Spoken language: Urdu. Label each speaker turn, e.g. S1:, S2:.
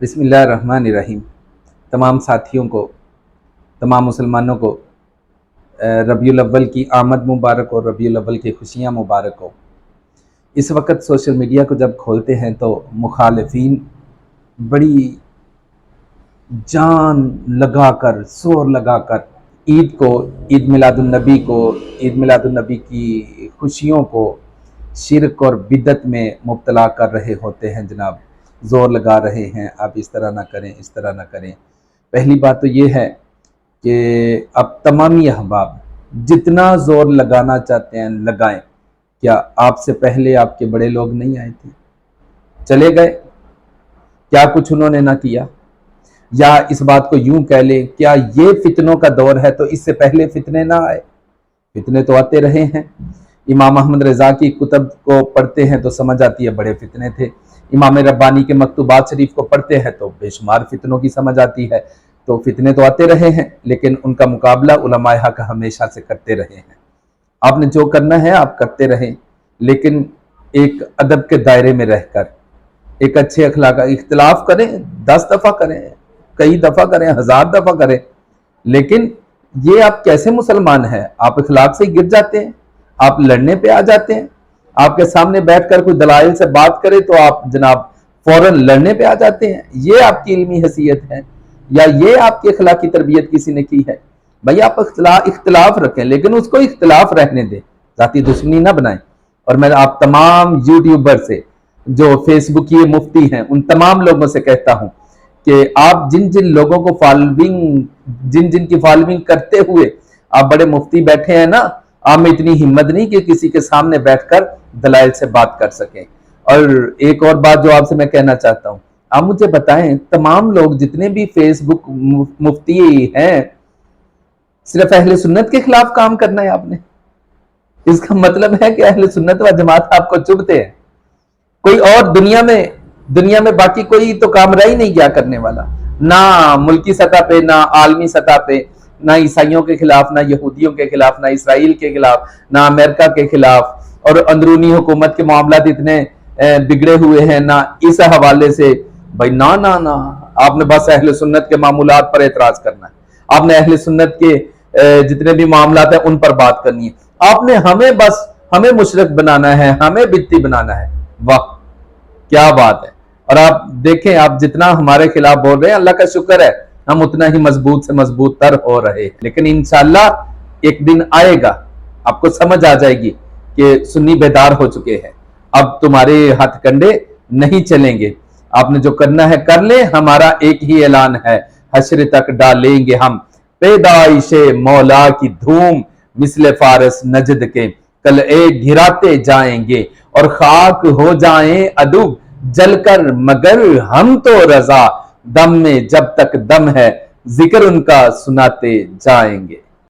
S1: بسم اللہ الرحمن الرحیم۔ تمام ساتھیوں کو، تمام مسلمانوں کو ربیع الاول کی آمد مبارک اور ربیع الاول کی خوشیاں مبارک ہو۔ اس وقت سوشل میڈیا کو جب کھولتے ہیں تو مخالفین بڑی جان لگا کر، زور لگا کر عید کو، عید میلاد النبی کو، عید میلاد النبی کی خوشیوں کو شرک اور بدعت میں مبتلا کر رہے ہوتے ہیں جناب، زور لگا رہے ہیں آپ اس طرح نہ کریں، اس طرح نہ کریں۔ پہلی بات تو یہ ہے کہ اب تمامی احباب جتنا زور لگانا چاہتے ہیں لگائیں۔ کیا آپ سے پہلے آپ کے بڑے لوگ نہیں آئے تھے؟ چلے گئے؟ کیا کچھ انہوں نے نہ کیا؟ یا اس بات کو یوں کہہ لیں، کیا یہ فتنوں کا دور ہے تو اس سے پہلے فتنے نہ آئے؟ فتنے تو آتے رہے ہیں۔ امام احمد رضا کی کتب کو پڑھتے ہیں تو سمجھ آتی ہے بڑے فتنے تھے، امام ربانی کے مکتوبات شریف کو پڑھتے ہیں تو بے شمار فتنوں کی سمجھ آتی ہے۔ تو فتنے تو آتے رہے ہیں، لیکن ان کا مقابلہ علماء حق ہمیشہ سے کرتے رہے ہیں۔ آپ نے جو کرنا ہے آپ کرتے رہیں، لیکن ایک ادب کے دائرے میں رہ کر، ایک اچھے اخلاق کا اختلاف کریں، 10 دفعہ کریں، کئی دفعہ کریں، 1000 دفعہ کریں، لیکن یہ آپ کیسے مسلمان ہیں؟ آپ اخلاق سے گر جاتے ہیں، آپ لڑنے پہ آ جاتے ہیں۔ آپ کے سامنے بیٹھ کر کوئی دلائل سے بات کرے تو آپ جناب فوراً لڑنے پہ آ جاتے ہیں۔ یہ آپ کی علمی حیثیت ہے یا یہ آپ کی اخلاقی تربیت کسی نے کی ہے؟ بھائی آپ اختلاف رکھیں، لیکن اس کو اختلاف رہنے دیں، ذاتی دشمنی نہ بنائیں۔ اور میں آپ تمام یوٹیوبر سے، جو فیس بک کی مفتی ہیں، ان تمام لوگوں سے کہتا ہوں کہ آپ جن جن لوگوں کو جن کی فالوئنگ کرتے ہوئے آپ بڑے مفتی بیٹھے ہیں نا، آپ میں اتنی ہمت نہیں کہ کسی کے سامنے بیٹھ کر دلائل سے بات کر سکیں۔ اور ایک اور بات جو آپ سے میں کہنا چاہتا ہوں، آپ مجھے بتائیں، تمام لوگ جتنے بھی فیس بک مفتی ہیں، صرف اہل سنت کے خلاف کام کرنا ہے آپ نے؟ اس کا مطلب ہے کہ اہل سنت و جماعت آپ کو چبھتے ہیں، کوئی اور دنیا میں باقی کوئی تو کام رہ ہی نہیں گیا کرنے والا، نہ ملکی سطح پہ، نہ عالمی سطح پہ، نہ عیسائیوں کے خلاف، نہ یہودیوں کے خلاف، نہ اسرائیل کے خلاف، نہ امریکہ کے خلاف۔ اور اندرونی حکومت کے معاملات اتنے بگڑے ہوئے ہیں، نہ اس حوالے سے بھائی نہ آپ نے بس اہل سنت کے معمولات پر اعتراض کرنا ہے، آپ نے اہل سنت کے جتنے بھی معاملات ہیں ان پر بات کرنی ہے، آپ نے ہمیں مشرک بنانا ہے، ہمیں بدعتی بنانا ہے۔ واہ کیا بات ہے! اور آپ دیکھیں، آپ جتنا ہمارے خلاف بول رہے ہیں، اللہ کا شکر ہے ہم اتنا ہی مضبوط سے مضبوط تر ہو رہے ہیں، لیکن انشاءاللہ ایک دن آئے گا، آپ کو سمجھ آ جائے گی کہ سنی بیدار ہو چکے ہیں، اب تمہارے ہاتھ کنڈے نہیں چلیں گے، آپ نے جو کرنا ہے کر لیں، ہمارا ایک ہی اعلان ہے، حشر تک ڈالیں گے ہم پیدائش مولا کی دھوم، مثل فارس نجد کے کل ایک گھراتے جائیں گے، اور خاک ہو جائیں عدو جل کر، مگر ہم تو رضا، دم میں جب تک دم ہے ذکر ان کا سناتے جائیں گے۔